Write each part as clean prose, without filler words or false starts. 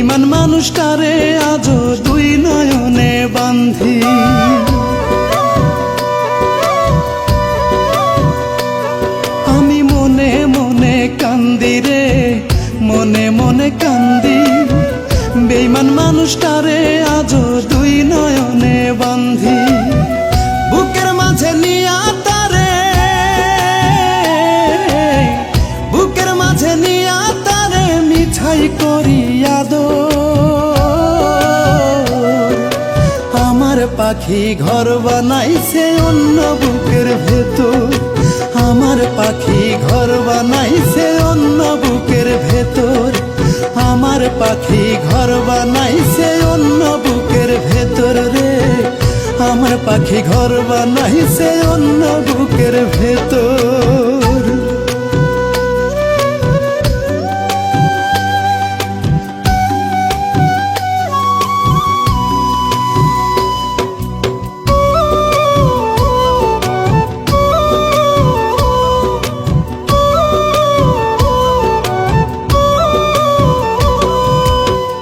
বেঈমান মানুষটারে আজও দুই নয়নে বান্ধি। আমি মনে মনে কান্দি রে, মনে মনে কান্দি, বেঈমান মানুষটারে আজও দুই নয়নে বান্ধি। বুকের মাঝে নিয়া তারে, বুকের মাঝে নিয়া তারে মিঠাই করি আদর। আমার পাখি ঘর বানাইছে অন্য বুকের ভেতর, আমার পাখি ঘর বানাইছে অন্য বুকের ভেতর, আমার পাখি ঘর বানাইছে অন্য বুকের ভেতর রে, আমার পাখি ঘর বানাইছে অন্য বুকের ভেতর।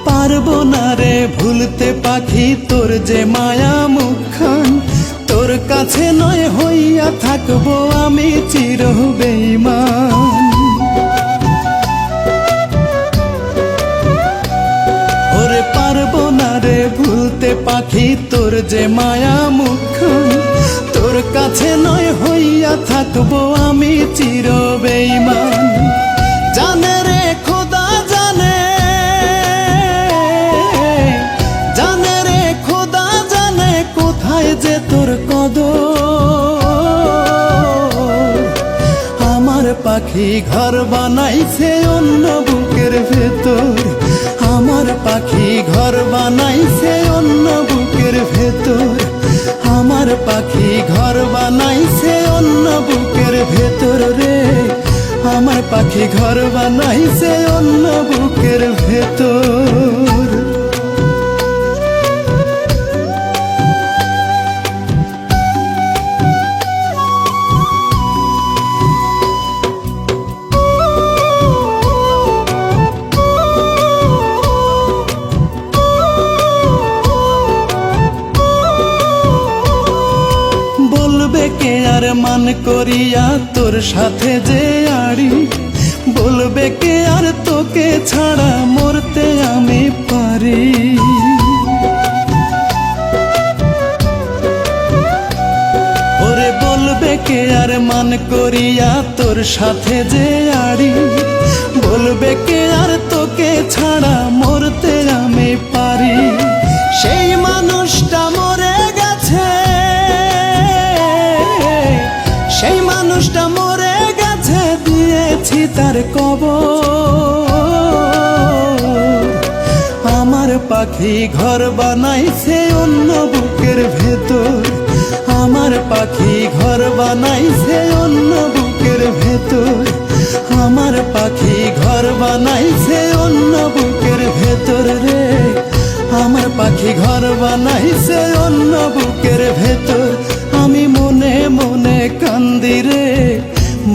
পারবো না রে ভুলতে পাখি তোর যে মায়া মুখখান, তোর কাছে নয় হইয়া থাকবো আমি চির বেঈমান। ওরে পারবো না রে ভুলতে পাখি তোর যে মায়া মুখখান, তোর কাছে নয় হইয়া থাকবো আমি চির বেঈমান। জানে রে খোদা জানে, জানে রে খোদা জানে কোথায় যে তোর কদর। আমার পাখি ঘর বানাইছে অন্য বুকের ভেতর, আমার পাখি ঘর বানাইছে অন্য বুকের ভেতর, আমার পাখি ঘর বানাইছে অন্য বুকের ভেতর রে, আমার পাখি ঘর বানাইছে অন্য বুকের ভেতর। বলবে কে আর মান করিয়া তোর সাথে যে আড়ি, বলবে কে আর তোকে ছাড়া মরতে আমি পারি। ওরে বলবে কে আর মান করিয়া তোর সাথে যে আড়ি, বলবে কে আর তোকে ছাড়া মরতে আমি পারি। সেই মানুষটা মরে গেছে, সেই মানুষটা মরে গেছে দিয়েছি তার কবর। আমার পাখি ঘর বানাইছে অন্য বুকের ভেতর, আমার পাখি ঘর বানাইছে অন্য বুকের ভেতর, আমার পাখি ঘর বানাইছে অন্য বুকের ভেতর রে, আমার পাখি ঘর বানাইছে অন্য বুকের ভেতর। আমি মনে মনে কান্দি রে,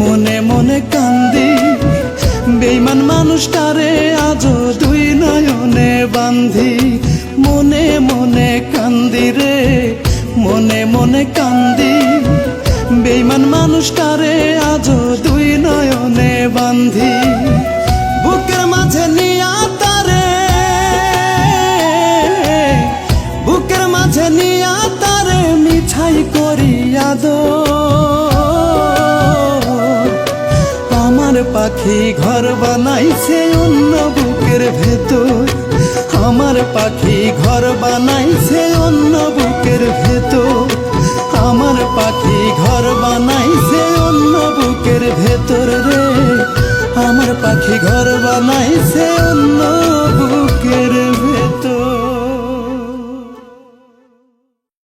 মনে মনে কান্দি, বেঈমান মানুষটারে আজও দুই নয়নে বান্ধি। মনে মনে কান্দি রে, মনে মনে কান্দি, বেঈমান মানুষটারে আজও দুই নয়নে বান্ধি। বুকের মাঝে নিয়া তারে, বুকের মাঝে নিয়া তারে মিঠাই করি আদর। আমার পাখি ঘর বানাইছে অন্য বুকের ভেতর, আমার পাখি ঘর বানাইছে